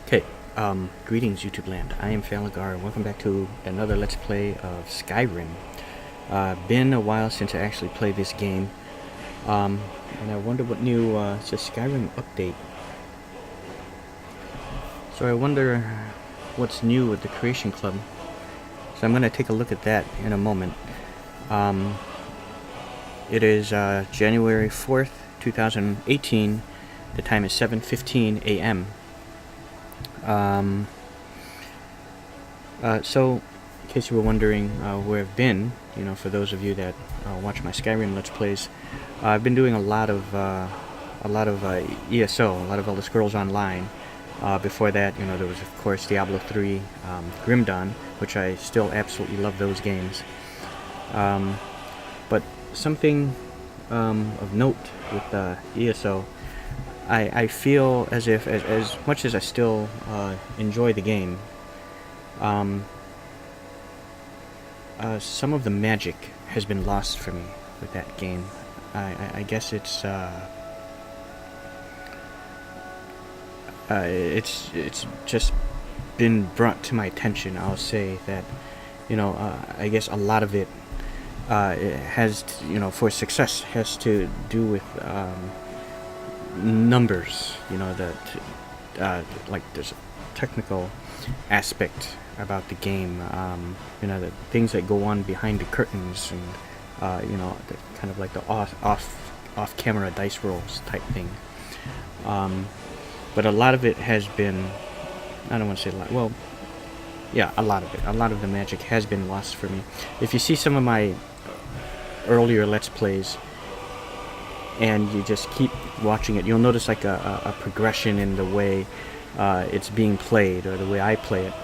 Okay, greetings YouTube land. I am Falagar and welcome back to another Let's Play of Skyrim. Been a while since I actually played this game, and I wonder what new, it's a Skyrim update. So I wonder what's new with the Creation Club. So I'm going to take a look at that in a moment. It is January 4th, 2018. The time is 7:15 a.m. So, in case you were wondering where I've been, for those of you that watch my Skyrim Let's Plays, I've been doing a lot of ESO, a lot of Elder Scrolls Online. Before that, there was of course Diablo 3, Grim Dawn, which I still absolutely love those games. But something of note with ESO. I feel as if, as much as I still enjoy the game, some of the magic has been lost for me with that game. I guess it's just been brought to my attention. I'll say that, I guess a lot of it, it has, for success, has to do with numbers, like there's a technical aspect about the game, the things that go on behind the curtains, and the kind of like the off camera dice rolls type thing. But a lot of it has been, I don't want to say a lot, well, yeah, a lot of the magic has been lost for me. If you see some of my earlier Let's Plays and you just keep watching it, you'll notice like a progression in the way it's being played, or the way I play it.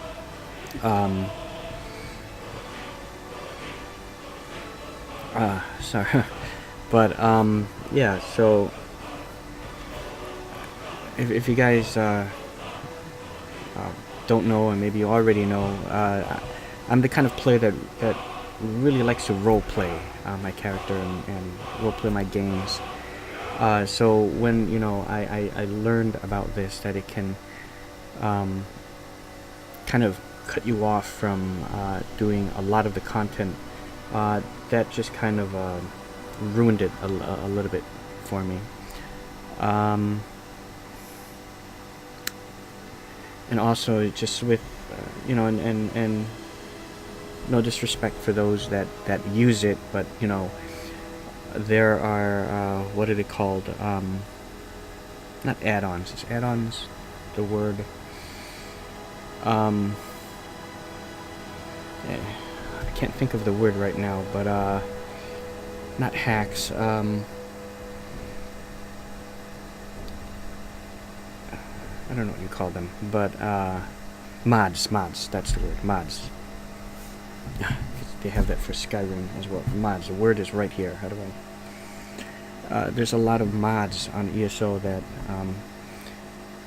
Sorry. But yeah, so if you guys don't know, and maybe you already know, I'm the kind of player that really likes to role play my character and role play my games. So when I learned about this, that it can kind of cut you off from doing a lot of the content, that just kind of ruined it a little bit for me. And also just with and no disrespect for those that use it, but there are what are they called? Not add-ons. Is add-ons the word? I can't think of the word right now, but not hacks. I don't know what you call them, but mods. That's the word. Mods. They have that for Skyrim as well. Mods. The word is right here. How do I? There's a lot of mods on ESO that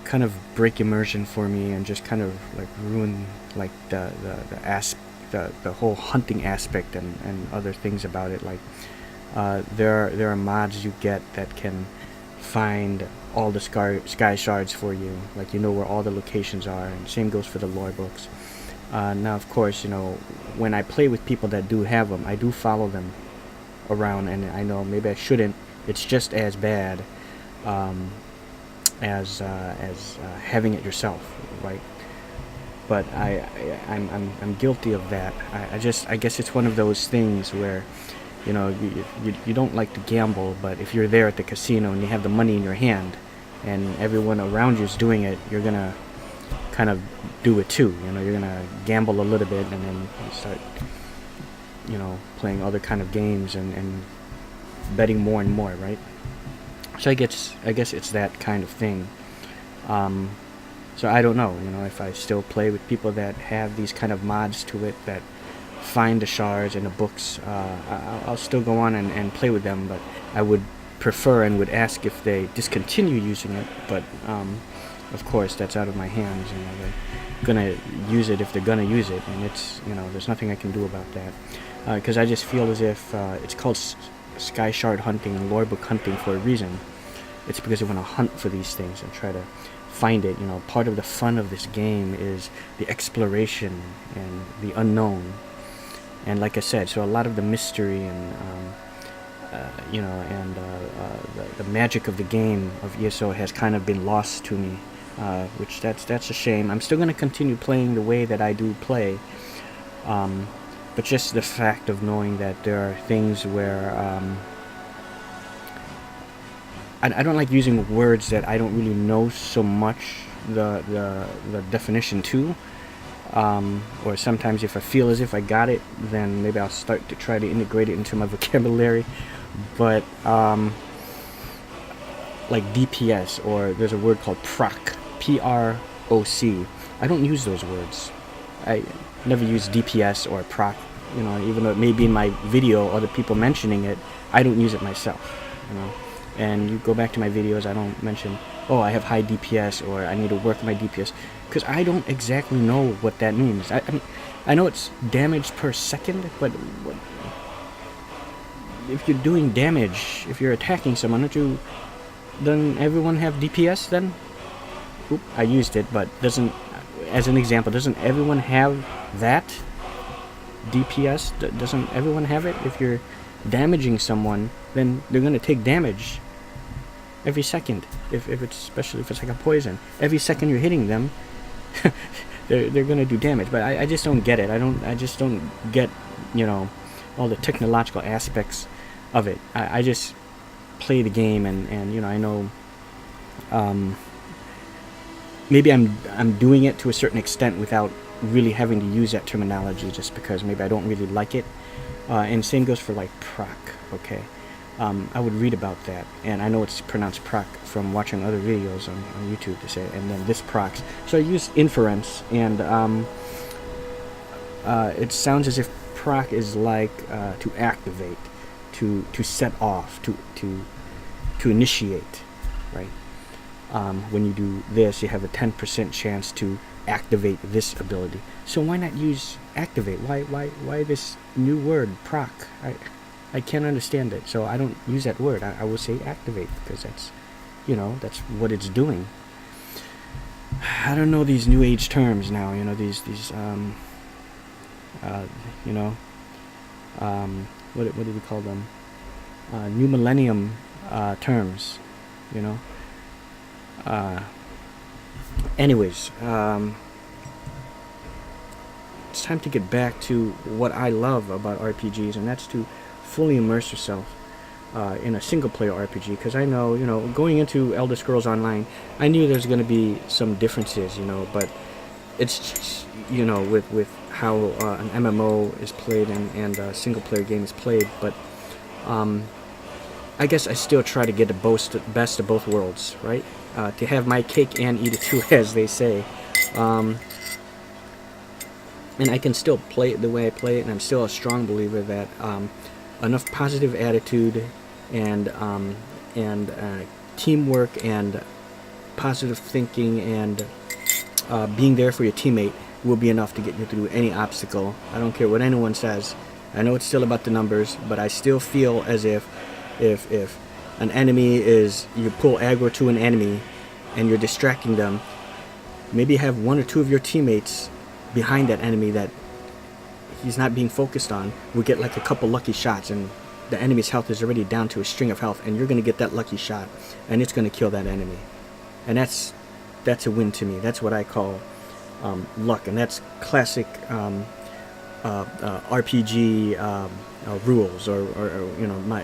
kind of break immersion for me, and just kind of like ruin like the whole hunting aspect and other things about it. Like there are mods you get that can find all the sky shards for you, like where all the locations are, and same goes for the lore books. Now, of course, when I play with people that do have them, I do follow them around, and I know maybe I shouldn't. It's just as bad as having it yourself, right? But I'm guilty of that. I guess it's one of those things where, you don't like to gamble, but if you're there at the casino and you have the money in your hand, and everyone around you is doing it, you're gonna kind of do it too. You're gonna gamble a little bit, and then you start playing other kind of games and betting more and more, right? So I guess it's that kind of thing. So I don't know, if I still play with people that have these kind of mods to it, that find the shards and the books. I'll still go on and play with them, but I would prefer and would ask if they discontinue using it. But of course, that's out of my hands. They're gonna use it if they're gonna use it, and it's there's nothing I can do about that, because I just feel as if it's called sky shard hunting and lore book hunting for a reason. It's because they want to hunt for these things and try to find it. You know, part of the fun of this game is the exploration and the unknown. And like I said, so a lot of the mystery and you know, and the magic of the game of ESO has kind of been lost to me, which that's a shame. I'm still going to continue playing the way that I do play, but just the fact of knowing that there are things where I don't like using words that I don't really know so much the definition to. Or sometimes if I feel as if I got it, then maybe I'll start to try to integrate it into my vocabulary. But like DPS, or there's a word called proc, P-R-O-C. I don't use those words. I never use DPS or proc, you know, even though it may be in my video, other people mentioning it, I don't use it myself, you know. And you go back to my videos, I don't mention, oh, I have high DPS, or I need to work my DPS, because I don't exactly know what that means. I mean, I know it's damage per second, but what, if you're doing damage, if you're attacking someone, doesn't everyone have DPS then? Oop, I used it, but doesn't, as an example, doesn't everyone have that? DPS, doesn't everyone have it? If you're damaging someone, then they're going to take damage every second, if it's, especially if it's like a poison. Every second you're hitting them, they're going to do damage. But I just don't get it. I just don't get, you know, all the technological aspects of it. I just play the game, and you know, I know maybe I'm doing it to a certain extent without really having to use that terminology, just because maybe I don't really like it. And same goes for like proc, okay? I would read about that, and I know it's pronounced proc from watching other videos on YouTube to say, and then this procs. So I use inference, and it sounds as if proc is like to activate, to set off, to initiate, right? When you do this, you have a 10% chance to activate this ability. So why not use activate? Why this new word, proc? I can't understand it, so I don't use that word. I will say activate, because that's, you know, that's what it's doing. I don't know these new age terms now, you know, these you know, what do we call them? New millennium terms, you know. Anyways, it's time to get back to what I love about RPGs, and that's to fully immerse yourself in a single-player RPG. Because I know, you know, going into Elder Scrolls Online, I knew there's going to be some differences, you know, but it's just, you know, with how an MMO is played and a single-player game is played. But I guess I still try to get the best of both worlds, right? To have my cake and eat it too, as they say. And I can still play it the way I play it, and I'm still a strong believer that enough positive attitude and teamwork and positive thinking and being there for your teammate will be enough to get you through any obstacle. I don't care what anyone says. I know it's still about the numbers, but I still feel as if an enemy is, you pull aggro to an enemy and you're distracting them, maybe have one or two of your teammates behind that enemy that he's not being focused on, will get like a couple lucky shots, and the enemy's health is already down to a string of health, and you're going to get that lucky shot, and it's going to kill that enemy. And that's a win to me. That's what I call luck, and that's classic RPG rules, or you know, my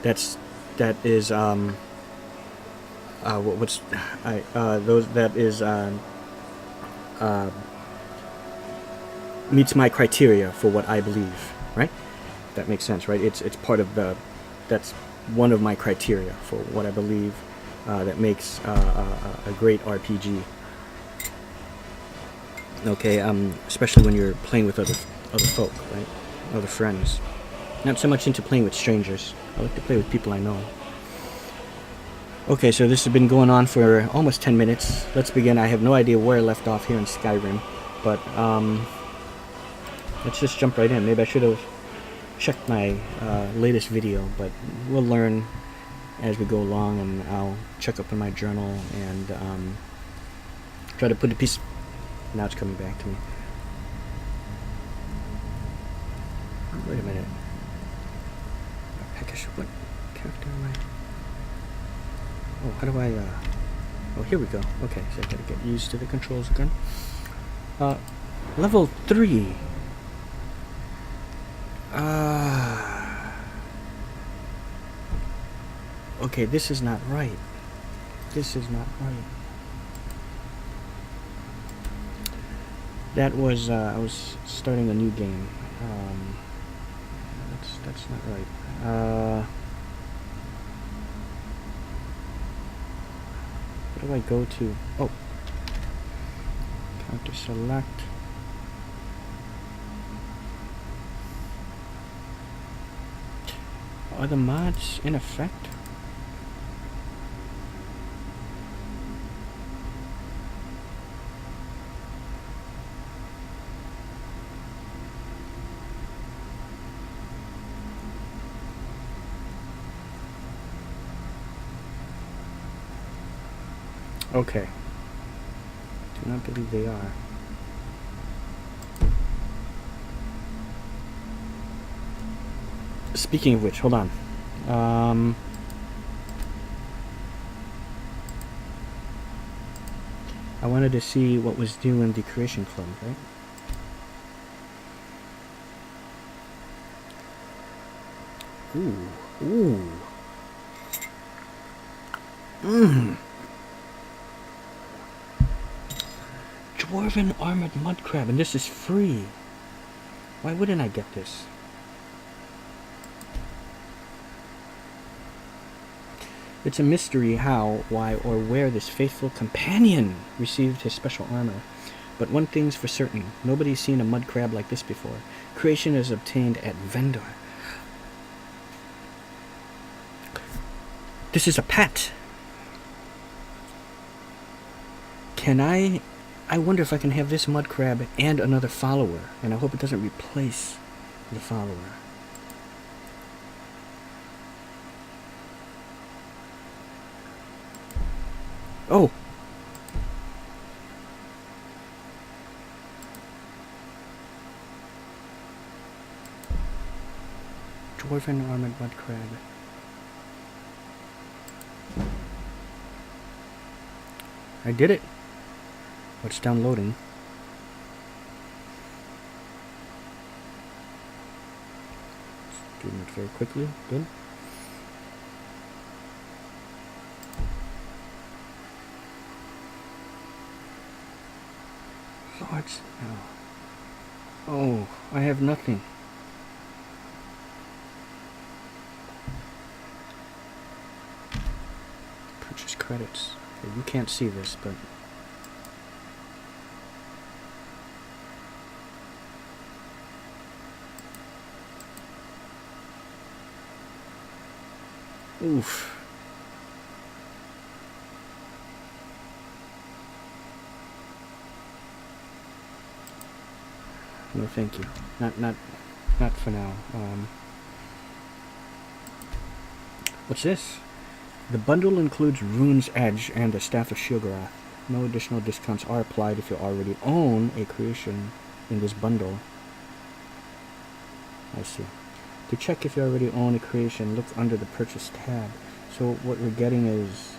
that is meets my criteria for what I believe, right? That makes sense, right? It's part of that's one of my criteria for what I believe that makes a great RPG. Okay, especially when you're playing with other folk, right? Other friends. Not so much into playing with strangers. I like to play with people I know. Okay, so this has been going on for almost 10 minutes. Let's begin. I have no idea where I left off here in Skyrim, but let's just jump right in. Maybe I should have checked my latest video, but we'll learn as we go along, and I'll check up on my journal and try to put a piece. Now it's coming back to me. Wait a minute. What character am I? Oh, how do I? Oh, here we go. Okay, so I gotta get used to the controls again. Level 3. Okay, this is not right. This is not right. That was, I was starting a new game. That's not right. Where do I go to? Oh. Counter select. Are the mods in effect? Okay. Do not believe they are. Speaking of which, hold on. I wanted to see what was due in the creation club, right? Ooh. Dwarven armored mud crab, and this is free. Why wouldn't I get this? It's a mystery how, why, or where this faithful companion received his special armor. But one thing's for certain, nobody's seen a mud crab like this before. Creation is obtained at Vendor. This is a pet. Can I wonder if I can have this mud crab and another follower, and I hope it doesn't replace the follower. Oh! Dwarven armored mud crab. I did it. It's downloading. Doing it very quickly. Good. Lords. No. Oh, I have nothing. Purchase credits. Okay, you can't see this, but oof. No, thank you. Not for now. What's this? The bundle includes Rune's Edge and the Staff of Sheogorath. No additional discounts are applied if you already own a creation in this bundle. I see. To check if you already own a creation, look under the purchase tab. So what we're getting is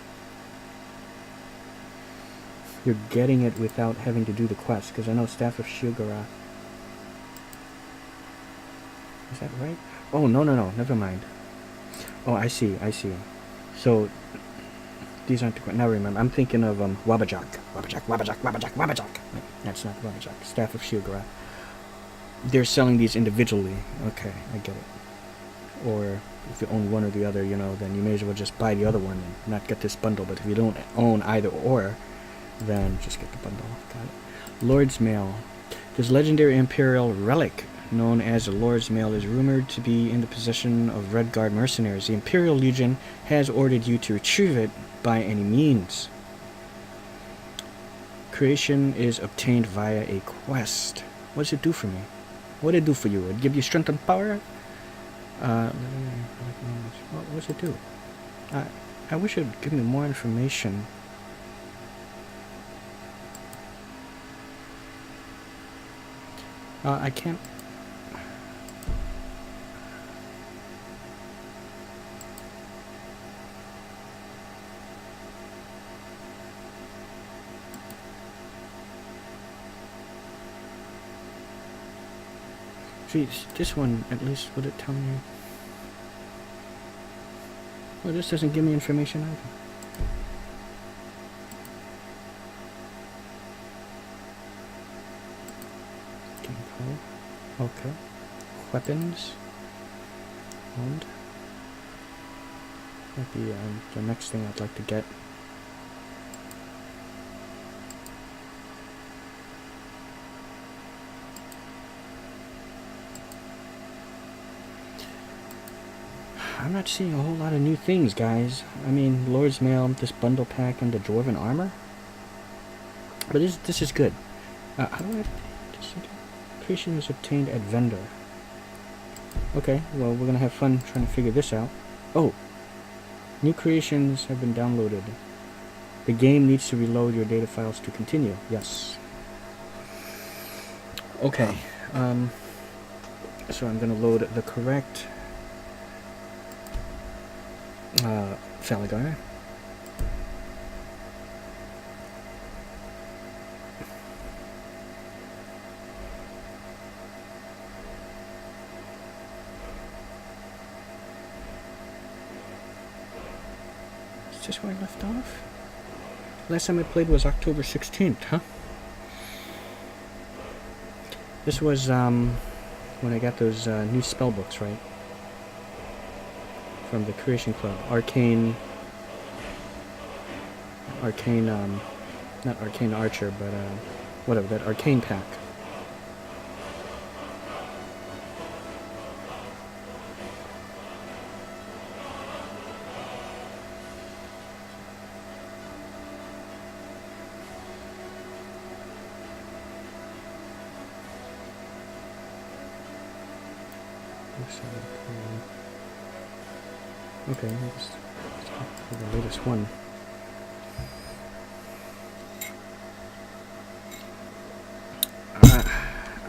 you're getting it without having to do the quest, because I know Staff of Sheogorath. Is that right? Oh, no, never mind. Oh, I see. So these aren't the quest. Now remember, I'm thinking of Wabajak. That's not Wabajak. Staff of Sheogorath. They're selling these individually. Okay, I get it. Or if you own one or the other, you know, then you may as well just buy the other one and not get this bundle. But if you don't own either or, then just get the bundle. Got it. Lord's Mail. This legendary Imperial relic known as the Lord's Mail is rumored to be in the possession of Red Guard mercenaries. The Imperial Legion has ordered you to retrieve it by any means. Creation is obtained via a quest. What does it do for me? What did it do for you? It give you strength and power? What does it do? I wish it'd give me more information. I can't... Geez, this one, at least, would it tell me? Well, this doesn't give me information either. Okay. Weapons. And might be the next thing I'd like to get. I'm not seeing a whole lot of new things, guys. I mean, Lord's Mail, this bundle pack, and the Dwarven armor. But this is good. How do I... Creation is obtained at vendor. Okay, well, we're gonna have fun trying to figure this out. Oh! New creations have been downloaded. The game needs to reload your data files to continue. Yes. Okay, so I'm gonna load the correct Falagar. Is this where I left off? Last time I played was October 16th, huh? This was when I got those new spell books, right? From the Creation Club. Arcane, not Arcane Archer, but whatever, that Arcane pack. Okay, let's go for the latest one.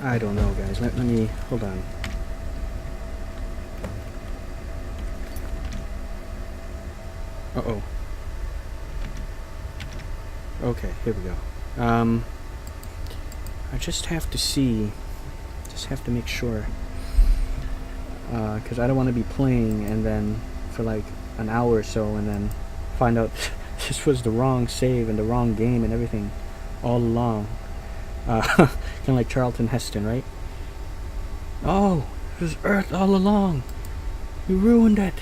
I don't know, guys. Let me... Hold on. Uh-oh. Okay, here we go. I just have to see... Just have to make sure. Because I don't want to be playing and then... for like an hour or so and then find out this was the wrong save and the wrong game and everything all along. Kind of like Charlton Heston, right? Oh, it was Earth all along. You ruined it.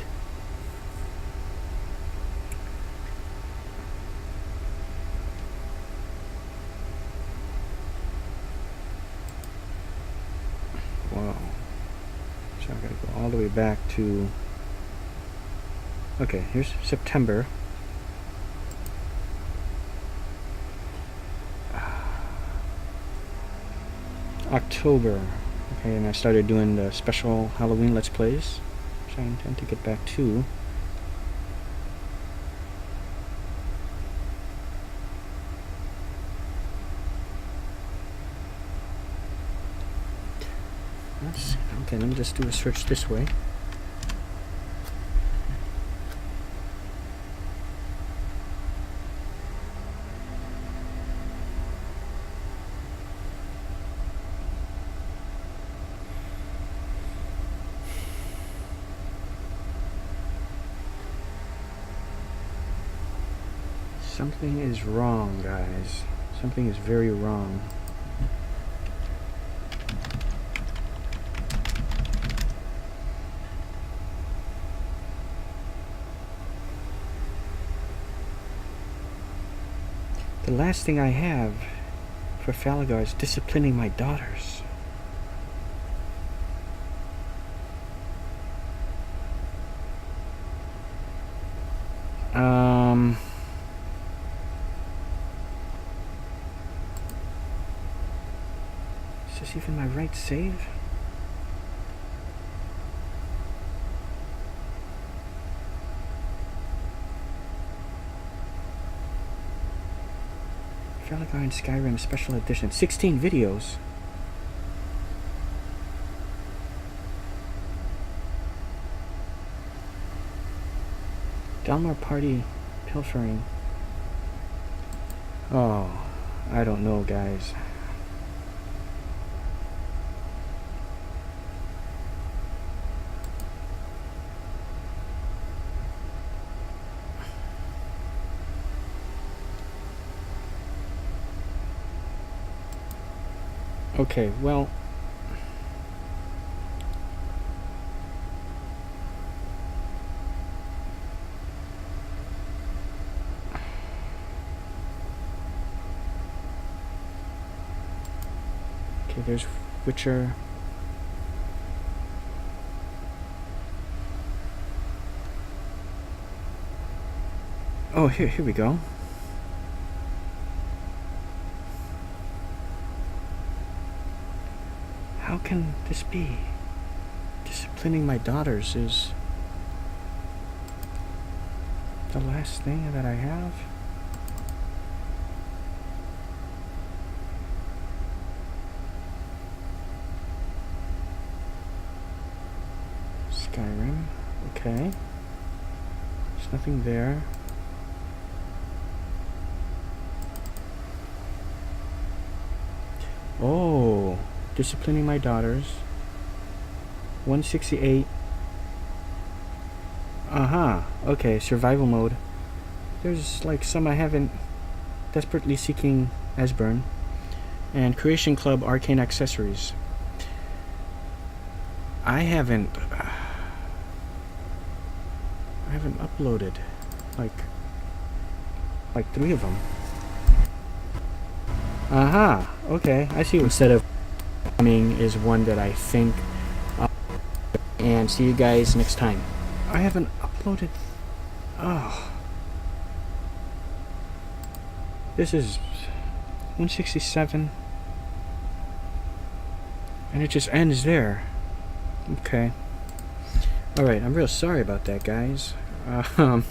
Wow. So I gotta go all the way back to... Okay, here's September. October. Okay, and I started doing the special Halloween Let's Plays, which I intend to get back to. Okay, let me just do a search this way. Something is wrong, guys. Something is very wrong. The last thing I have for Falagar is disciplining my daughters. Is this even my right save? Falagar in Skyrim Special Edition. 16 videos. Dalmar party pilfering. Oh, I don't know, guys. Okay, well, okay, there's Witcher. Oh, here we go. How can this be? Disciplining my daughters is the last thing that I have? Skyrim, okay. There's nothing there. Oh, disciplining my daughters. 168. Okay, survival mode. There's like some I haven't. Desperately seeking Esbern. And Creation Club Arcane Accessories. I haven't uploaded like 3 of them. Okay, I see. Instead of coming is one that I think. And see you guys next time. I haven't uploaded. Oh, this is 167, and it just ends there. Okay. All right. I'm real sorry about that, guys. Oh,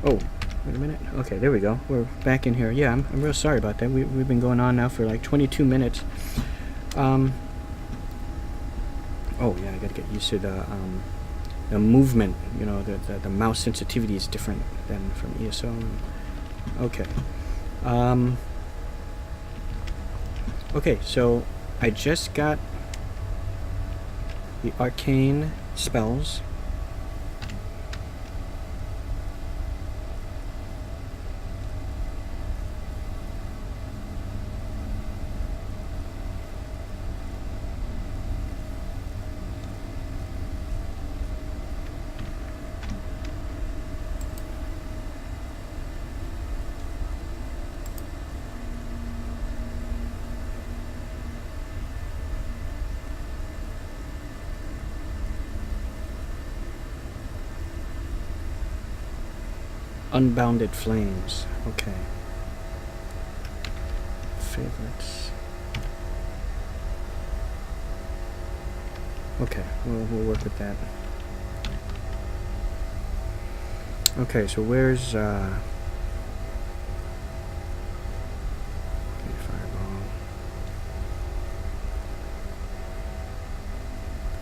wait a minute. Okay, there we go. We're back in here. Yeah, I'm real sorry about that. We've been going on now for like 22 minutes. Oh yeah, I gotta get used to the movement. You know, the mouse sensitivity is different than from ESO. Okay. Okay, so I just got the arcane spells. Unbounded Flames. Okay. Favorites. Okay, we'll work with that. Okay, so where's Fireball?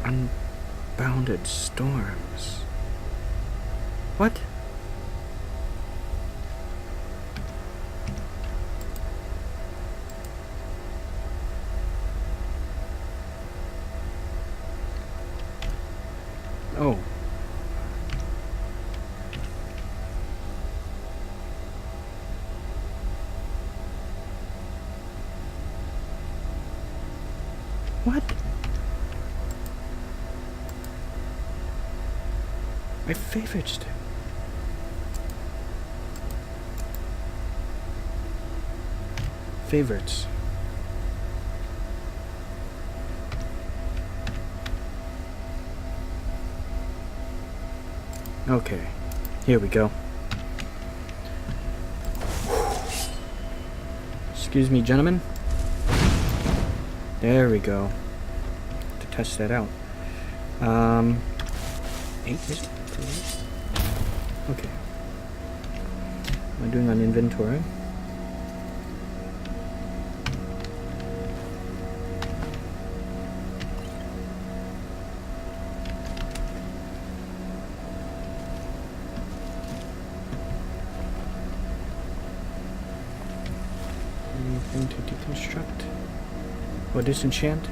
Unbounded Storms. What? Oh. What? My favorites. Favorites. Okay, here we go. Excuse me, gentlemen. There we go. To test that out. 8 is it? Okay. am I doing on inventory? Anything to deconstruct or disenchant?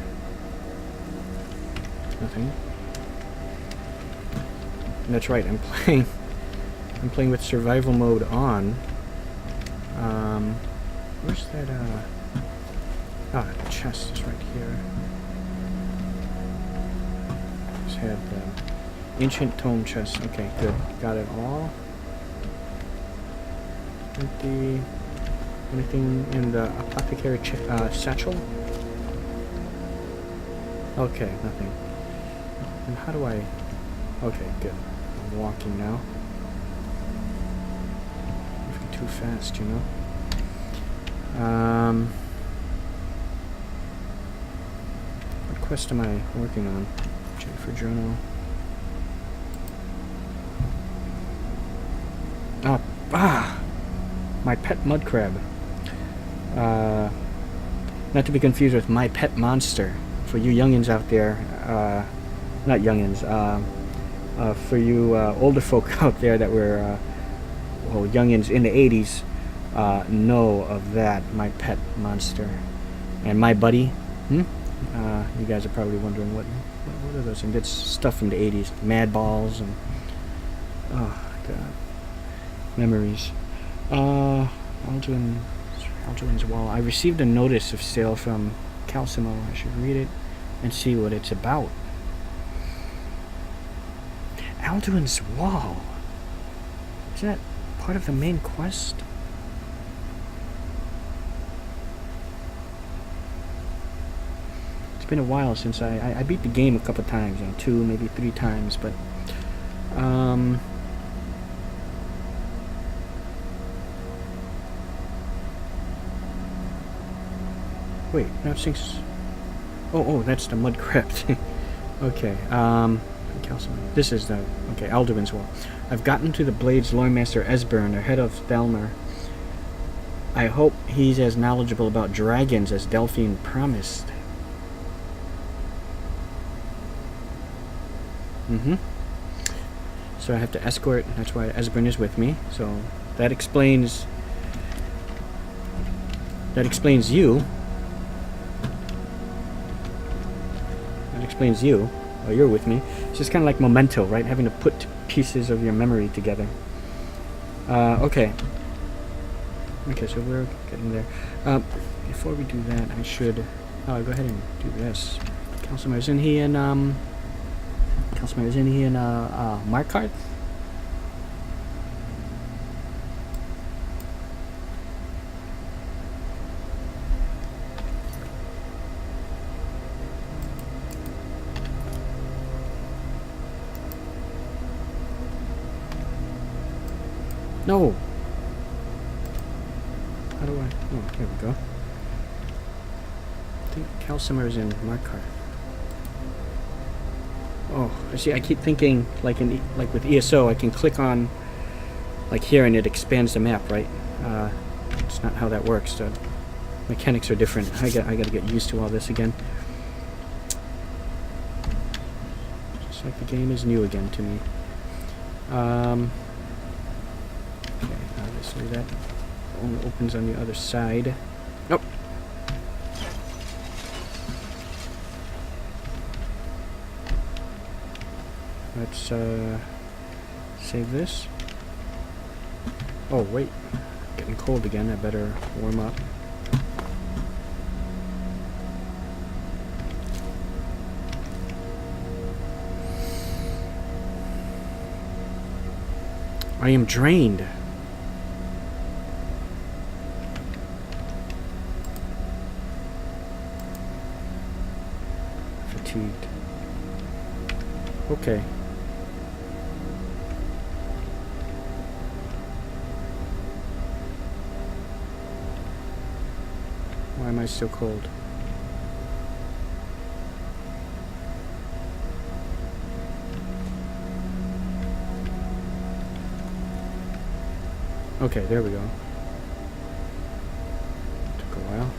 Nothing. And that's right, I'm playing with survival mode on. Where's that the chest is right here. Just had the ancient tome chest. Okay, good. Got it all. Empty. Anything in the apothecary satchel? Okay, nothing. And how do I... Okay, good. I'm walking now. Moving too fast, you know. What quest am I working on? Jennifer Journal. My pet mud crab. Not to be confused with my pet monster. For you youngins out there, not youngins, for you older folk out there that were, well, youngins in the 80s, know of that, my pet monster. And my buddy, you guys are probably wondering what are those things? It's stuff from the 80s, Mad Balls and, oh god, memories. Alduin's Wall. I received a notice of sale from Calcimo. I should read it and see what it's about. Alduin's Wall. Is that part of the main quest? It's been a while since I beat the game a couple times, 2, maybe 3 times, but wait, now it sinks. Oh, that's the mud crab thing. Okay, this is the... Okay, Alduin's Wall. I've gotten to the Blade's Loremaster Esbern, the head of Thalmor. I hope he's as knowledgeable about dragons as Delphine promised. So I have to escort, that's why Esbern is with me. So that explains you. Explains you. Oh, you're with me. It's just kind of like Memento, right? Having to put pieces of your memory together. Okay. Okay, so we're getting there. Before we do that, I should go ahead and do this. Calcimer, isn't he in Markarth? No! How do I... Oh, here we go. I think Calcimer is in Markarth. Oh, see, I keep thinking, like with ESO, I can click on, like here, and it expands the map, right? It's not how that works. The mechanics are different. I got to get used to all this again. Just like the game is new again to me. Okay, obviously that only opens on the other side. Nope. Let's save this. Oh wait, getting cold again. I better warm up. I am drained. Fatigued. Okay. Why am I still cold? Okay, there we go. Took a while.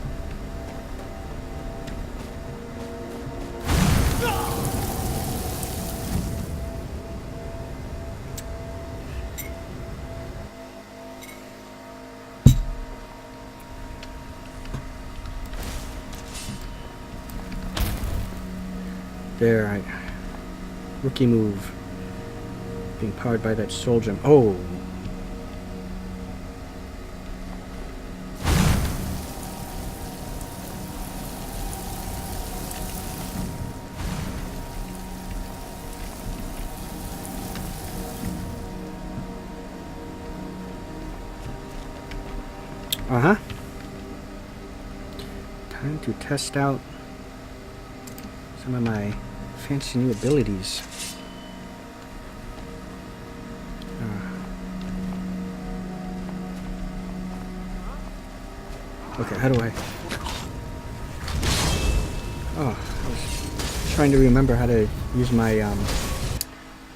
There, rookie move. Being powered by that soul gem. Oh! Uh-huh. Time to test out some of my fancy new abilities. Okay, how do I... Oh, I was trying to remember how to use my,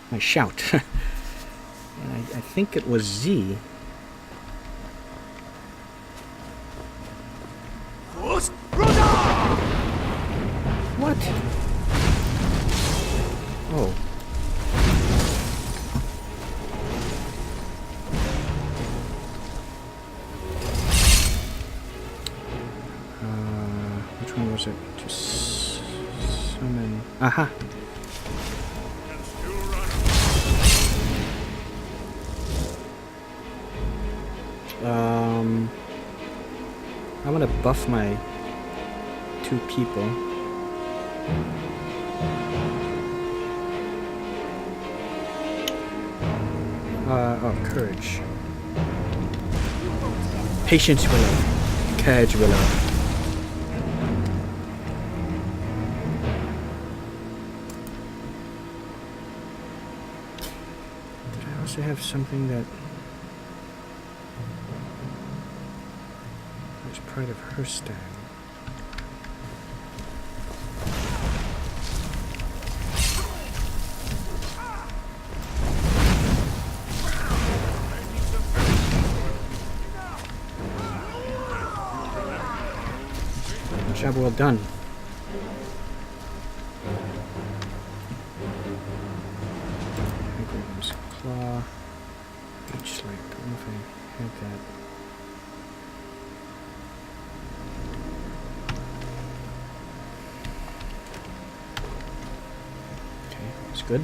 my shout. And I think it was Z. What? Oh. Which one was it? To summon... Aha! I'm gonna buff my 2 people. Oh, courage. Patience willow. Courage willow. Did I also have something that was part of her style? Job well done. Hyper's claw. H like. I don't know if I had that. Okay, that's good.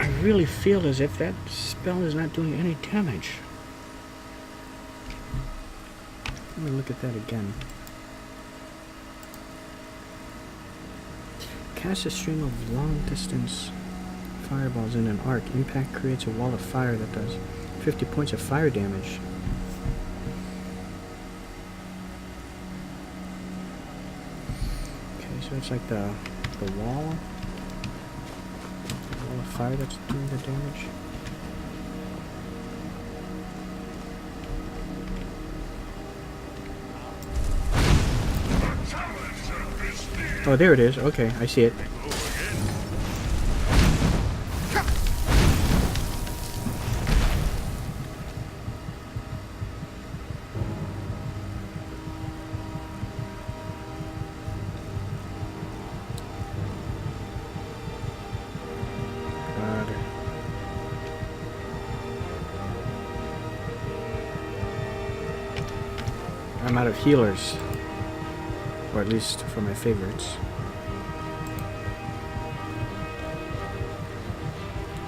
I really feel as if that spell is not doing any damage. Let me look at that again. Cast a stream of long-distance fireballs in an arc. Impact creates a wall of fire that does 50 points of fire damage. Okay, so it's like the wall. The fire that's doing the damage. Oh, there it is. Okay, I see it. I'm out of healers, or at least for my favorites.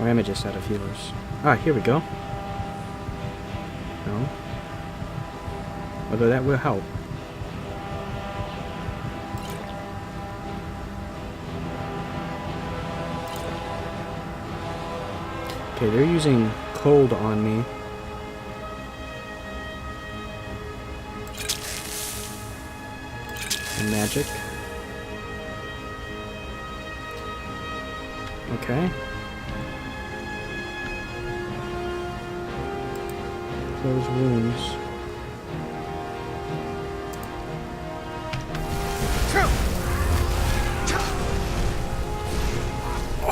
Or am I just out of healers? Ah, here we go. No. Although that will help. Okay, they're using cold on me. and magic. Okay. Close wounds.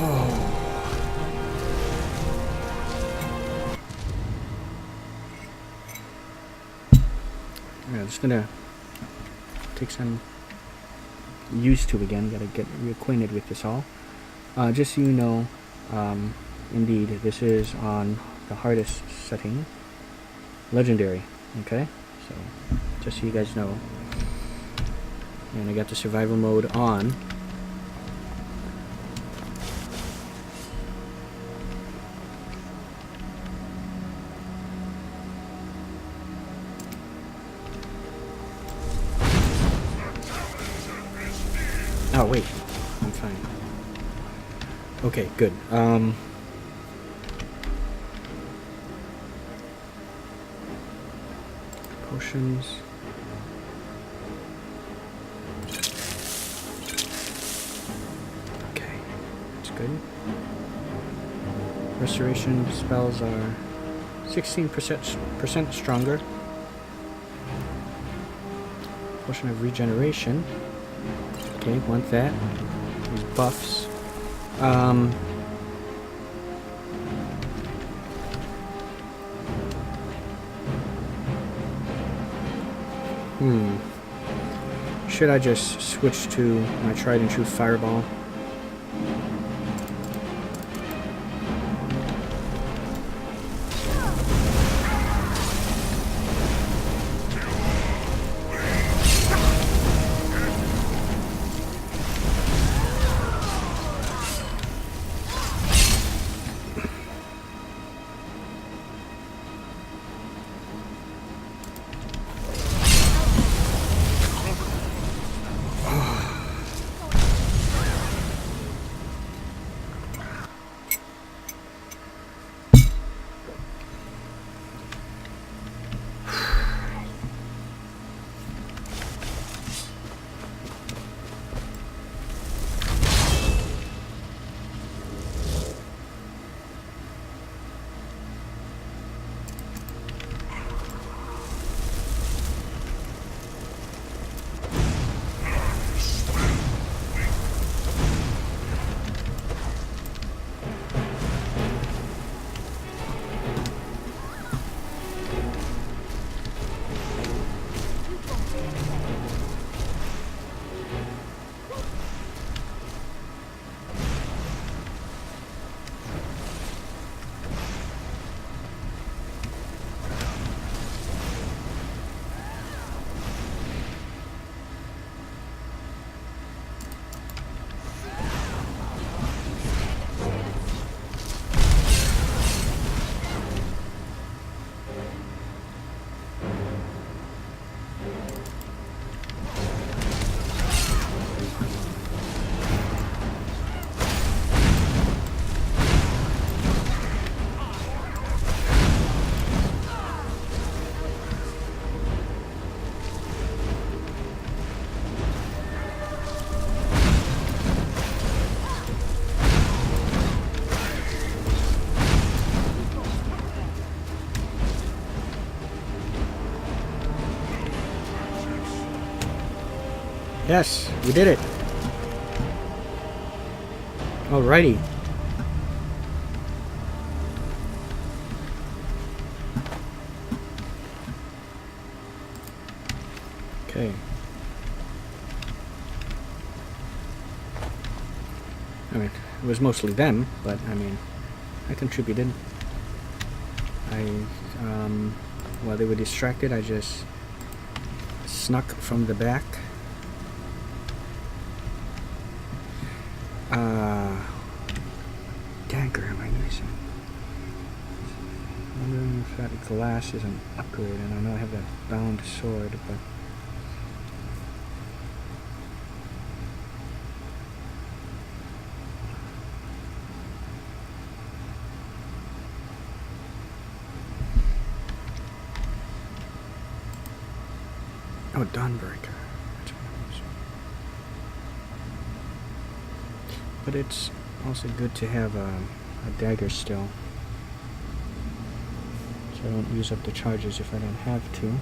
Oh. Yeah, just gonna take some used to again. Gotta get reacquainted with this all. Just so you know, indeed, this is on the hardest setting, legendary. Okay, so just so you guys know. And I got the survival mode on. Oh wait, I'm fine. Okay, good. Potions. Okay, that's good. Restoration spells are 16% stronger. Potion of regeneration. Okay, want that. These buffs. Should I just switch to my tried and true fireball? Yes, we did it. Alrighty. Okay. I mean, it was mostly them, but I mean, I contributed. While they were distracted, I just snuck from the back. Dagger am I using? I'm wondering if that glass is an upgrade, and I know I have that bound sword, but oh, Dawnbreaker. That's what it was. but it's also good to have a dagger still, so I don't use up the charges if I don't have to.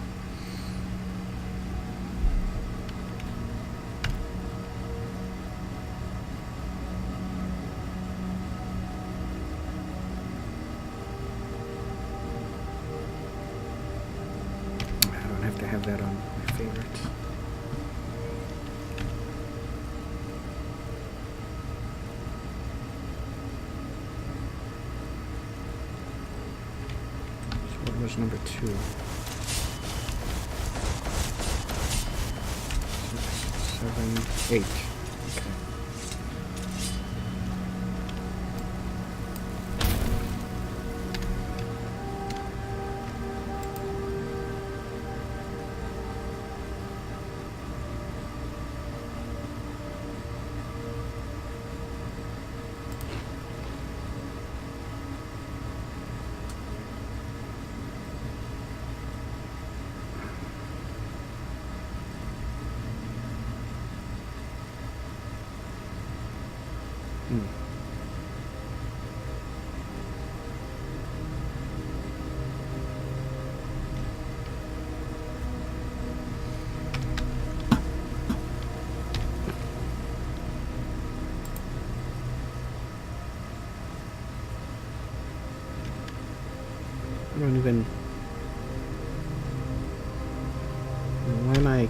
I don't have to have that on my favorites. Was number 2. 6, 7, 8. Okay. I don't even... Why am I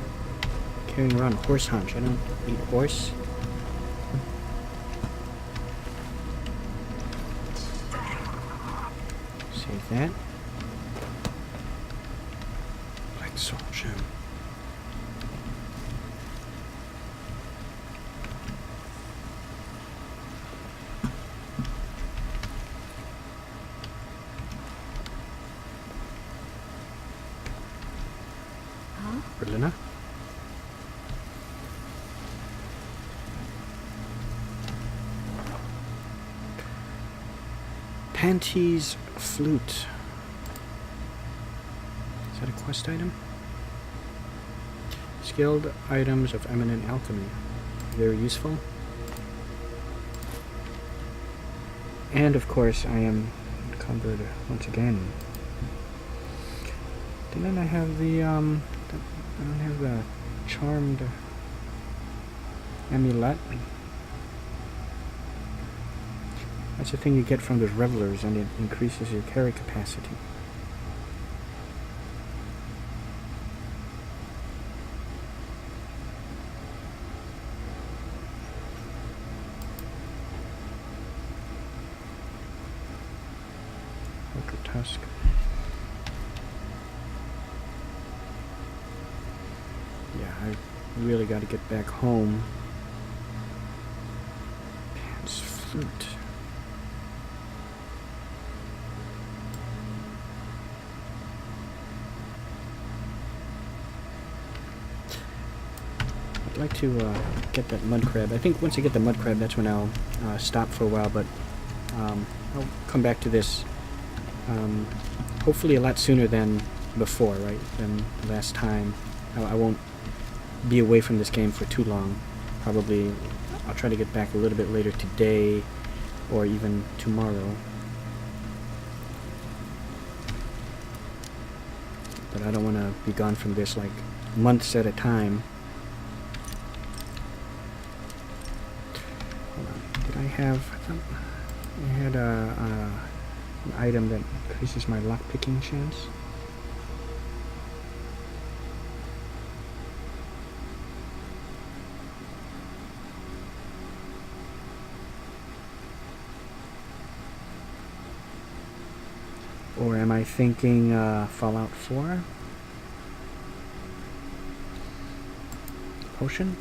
carrying around a horse haunch? I don't eat horse. Save that. Black soul gem. Berliner. Panty's flute. Is that a quest item? Skilled items of eminent alchemy. Very useful. And of course I am encumbered once again. Didn't I have the I don't have the charmed amulet. That's the thing you get from the revelers, and it increases your carry capacity. Orca tusk. Yeah, I really got to get back home. Pan's flute. I'd like to get that mud crab. I think once I get the mud crab, that's when I'll stop for a while, but I'll come back to this hopefully a lot sooner than before, right? Than last time. I won't be away from this game for too long. Probably I'll try to get back a little bit later today or even tomorrow. But I don't want to be gone from this like months at a time. Hold on. Did I have... I had an item that increases my lockpicking chance. Or am I thinking Fallout 4? Potion?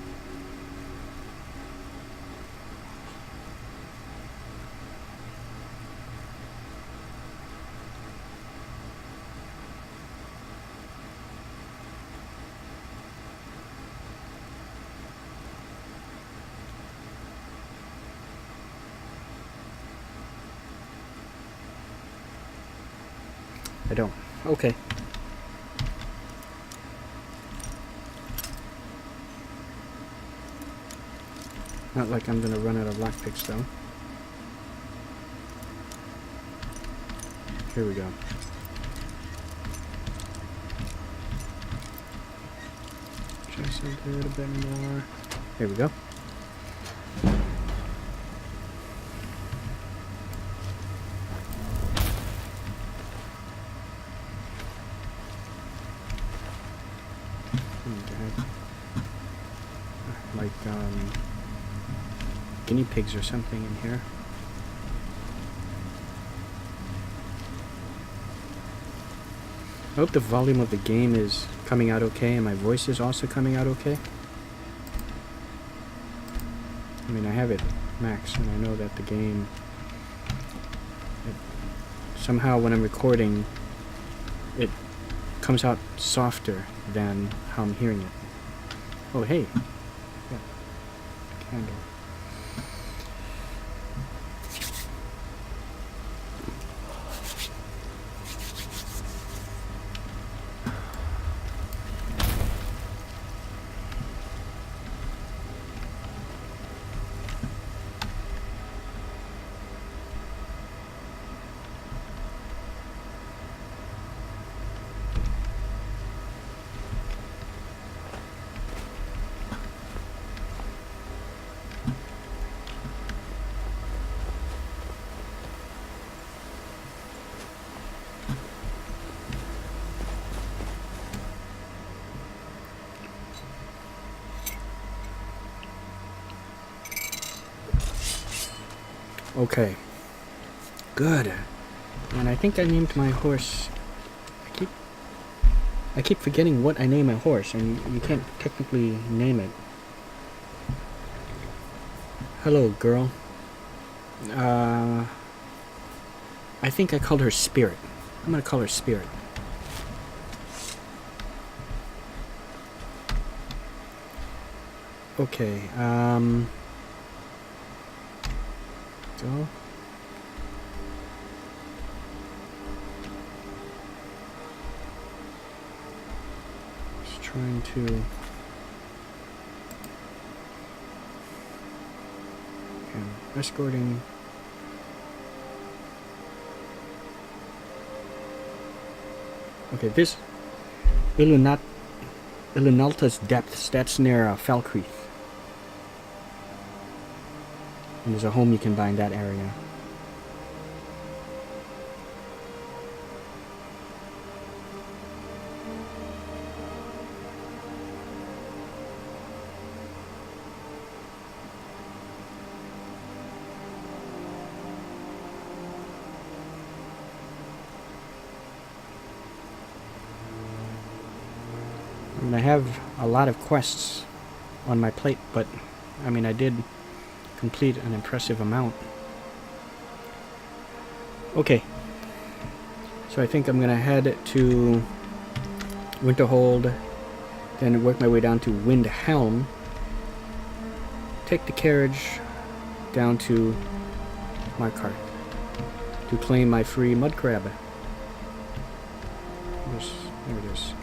I don't. Okay. Not like I'm gonna run out of lockpicks though. Here we go. Just a little bit more. Here we go. Like guinea pigs or something in here. I hope the volume of the game is coming out okay and my voice is also coming out okay. I mean, I have it max and I know that the game, somehow when I'm recording, it comes out softer than how I'm hearing it. Oh, hey. Yeah. Candle. Okay. Good. And I think I named my horse. I keep forgetting what I name a horse, and you can't technically name it. Hello, girl. I think I called her Spirit. I'm gonna call her Spirit. Okay, so just trying to escorting. Okay, this Ilunalta's Depths, that's near Falkreath. And there's a home you can buy in that area. I mean, I have a lot of quests on my plate, but I mean, I did complete an impressive amount. Okay, so I think I'm gonna head to Winterhold, then work my way down to Windhelm, take the carriage down to Markarth to claim my free mud crab. There it is.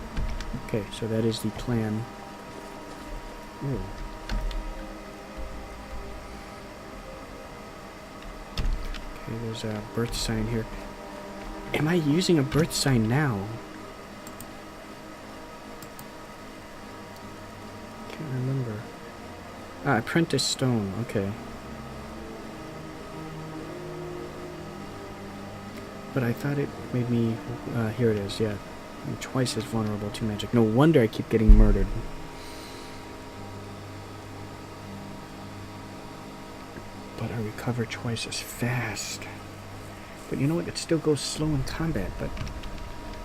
Okay, so that is the plan. Ooh. Okay, there's a birth sign here. Am I using a birth sign now? Can't remember. Ah, Apprentice Stone, okay. But I thought it made me... here it is, yeah. I'm twice as vulnerable to magic. No wonder I keep getting murdered. But I recover twice as fast. But you know what? It still goes slow in combat.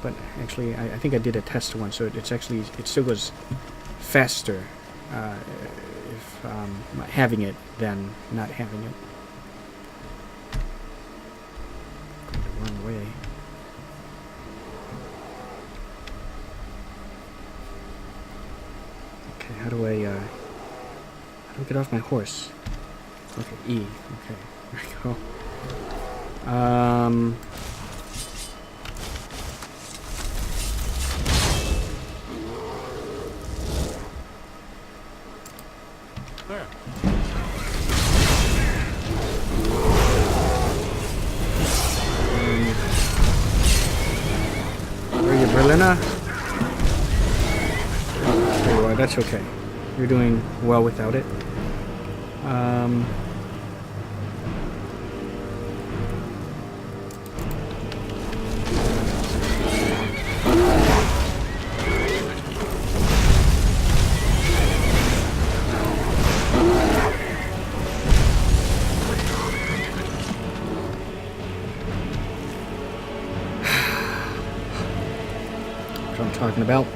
But actually, I think I did a test once, so it still goes faster if having it than not having it. Going the wrong way. Okay, how do I get off my horse? Okay, E. Okay, there we go. Elena. Oh, there you are. That's okay. You're doing well without it. That's what I'm talking about.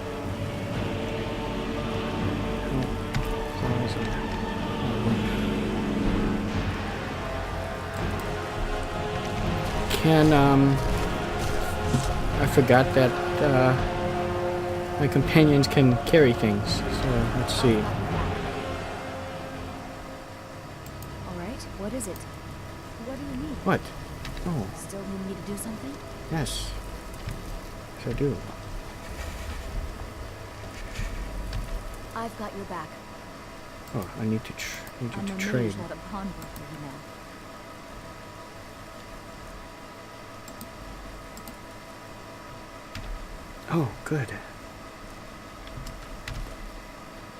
I forgot that my companions can carry things. So let's see. All right, what is it? What do you need? What? Oh, Still need me to do something? yes. Yes, I do. I've got your back. Oh, I need to I'm trade. amazed not a pawnbroker, you know. Oh, good.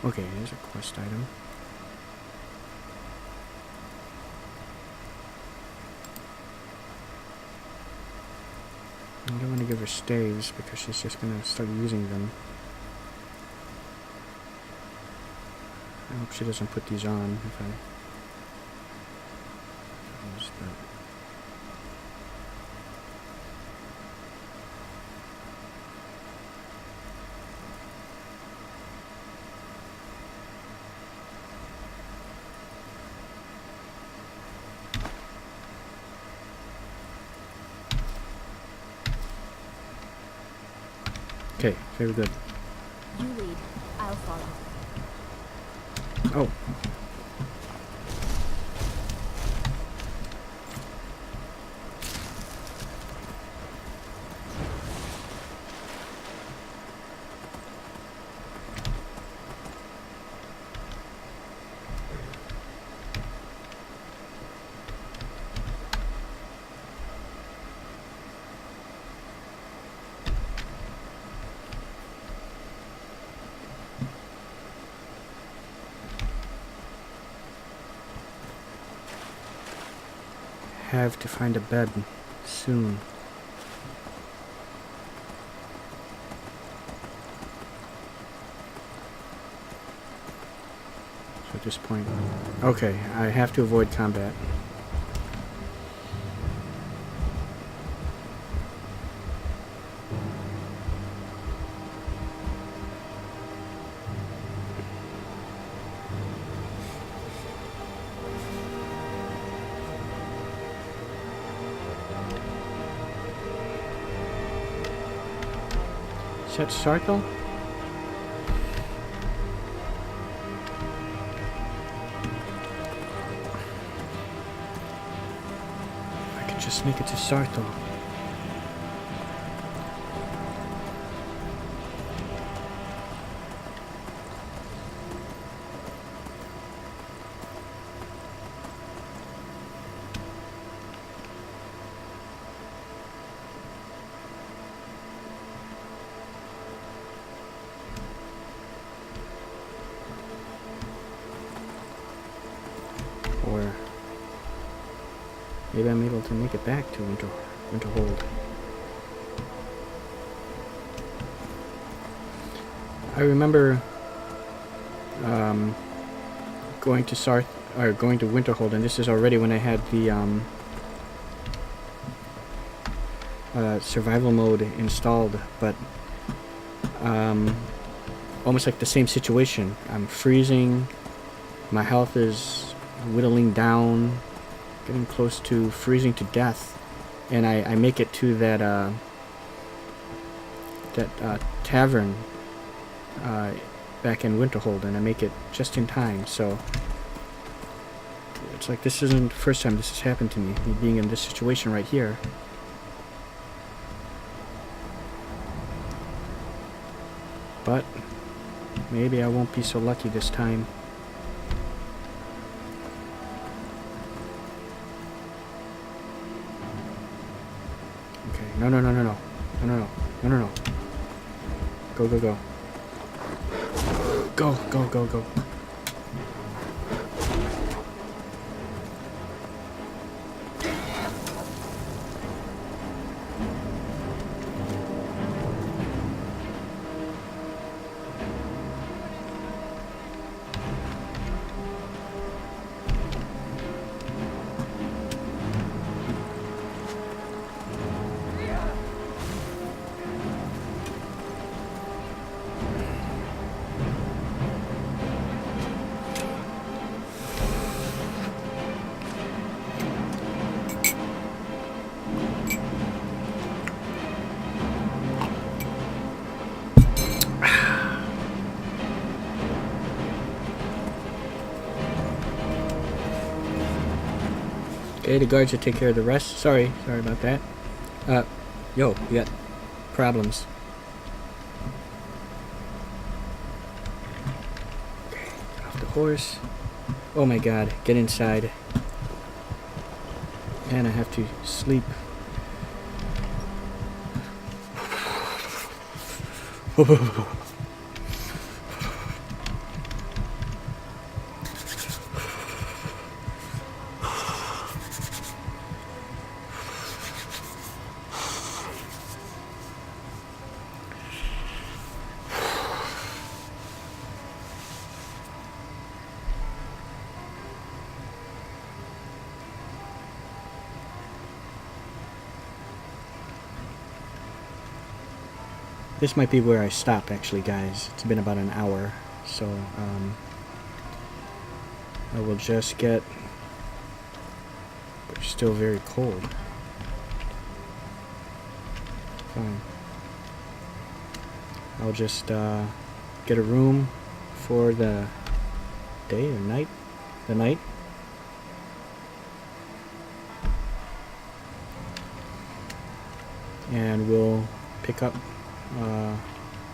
Okay, here's a quest item. I don't want to give her staves because she's just going to start using them. I hope she doesn't put these on if I use that. Okay, very good. You lead. I'll follow. Oh. Have to find a bed soon. So at this point, okay, I have to avoid combat. Is that circle? I could just make it to Sarthal. Or maybe I'm able to make it back to Winterhold. I remember going to going to Winterhold, and this is already when I had the survival mode installed, but almost like the same situation. I'm freezing, my health is whittling down, getting close to freezing to death, and I make it to that tavern back in Winterhold, and I make it just in time. So it's like this isn't the first time this has happened to me being in this situation right here. But maybe I won't be so lucky this time. Okay, no. Go, go, go. Go, go, go, go. Okay, the guards will take care of the rest. Sorry about that. Yo, we got problems. Okay, get off the horse. Oh my god, get inside. And I have to sleep. This might be where I stop, actually, guys. It's been about an hour, so I will just get... But it's still very cold. Fine. I'll just get a room for the day or night? The night. And we'll pick up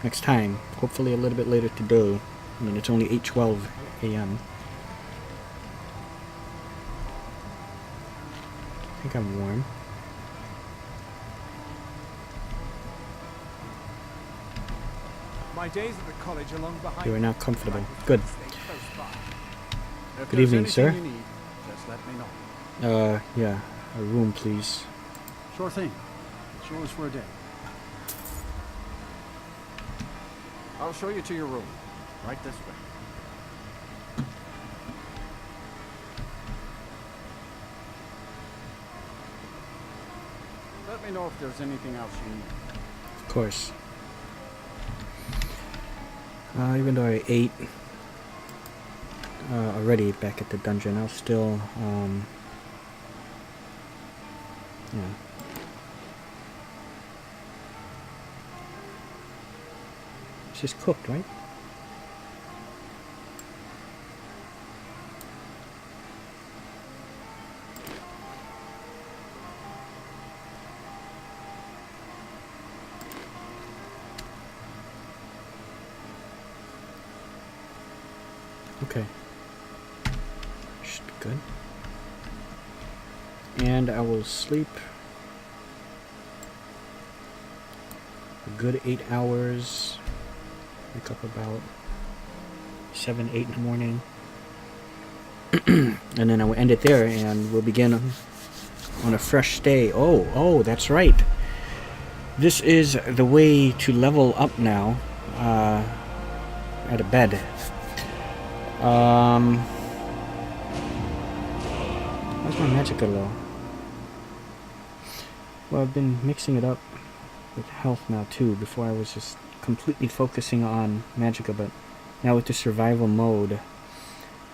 next time, hopefully a little bit later today. I mean, it's only 8:12 a.m. I think I'm warm. My days at the college are long behind. You are now comfortable. Good. If Good evening, there's sir. anything you need, just let me know. Yeah, a room, please. Sure thing. It's yours for a day. I'll show you to your room. Right this way. Let me know if there's anything else you need. Of course. Even though I ate already back at the dungeon, I'll still, yeah. It's just cooked, right? Okay. Should be good. And I will sleep a good 8 hours. Wake up about 7, 8 in the morning. And then I will end it there and we'll begin on a fresh day. Oh, that's right. This is the way to level up now. At a bed. Where's my magicka low? Well, I've been mixing it up with health now too. Before I was just completely focusing on magicka, but now with the survival mode,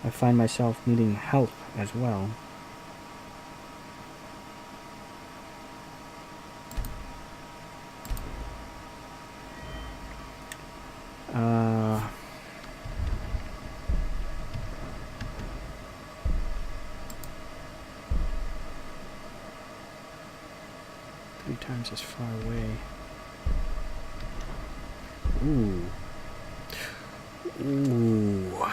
I find myself needing health as well. Three times as far away. Ooh. Ooh.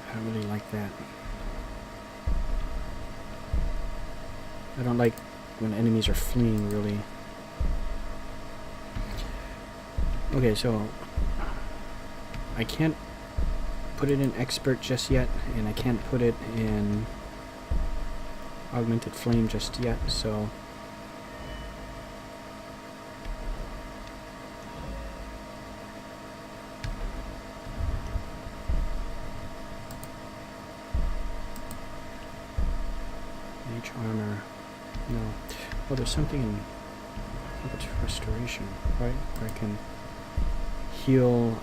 I don't really like that. I don't like when enemies are fleeing, really. Okay, so I can't put it in expert just yet, and I can't put it in augmented flame just yet, so mage armor, no. Oh, there's something in, I think it's restoration, right? Where I can heal,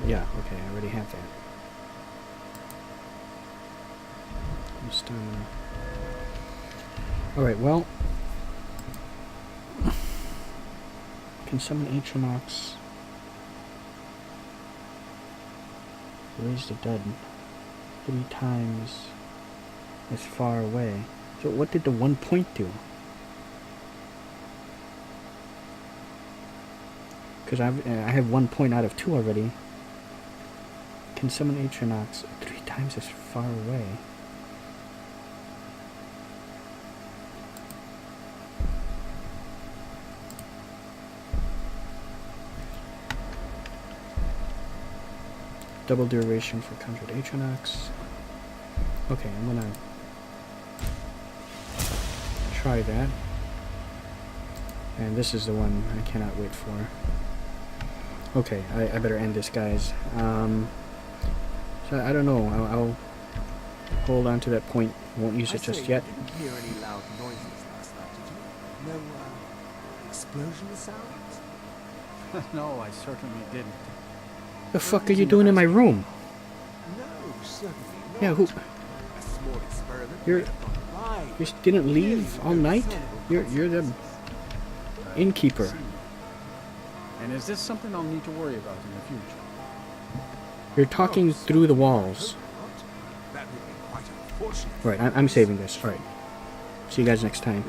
yeah, okay, I already have that. Stamina. Alright, well, can summon Atronox, raise the dead 3 times as far away. So what did the 1 point do? Because I have 1 point out of 2 already. Can summon Atronox 3 times as far away. Double duration for conjured Atronox. Okay, I'm gonna try that. And this is the one I cannot wait for. Okay, I better end this, guys. So I don't know. I'll hold on to that point. Won't use it just yet. You didn't hear any loud noises last night, did you? No explosion sounds? No, I certainly didn't. The fuck are you doing in my room? No, certainly not. Yeah, who? A small experiment You're- made upon the line. You didn't leave all night? You're the innkeeper. And is this something I'll need to worry about in the future? You're talking through the walls. That would be quite unfortunate. Right, I'm saving this. Alright. See you guys next time.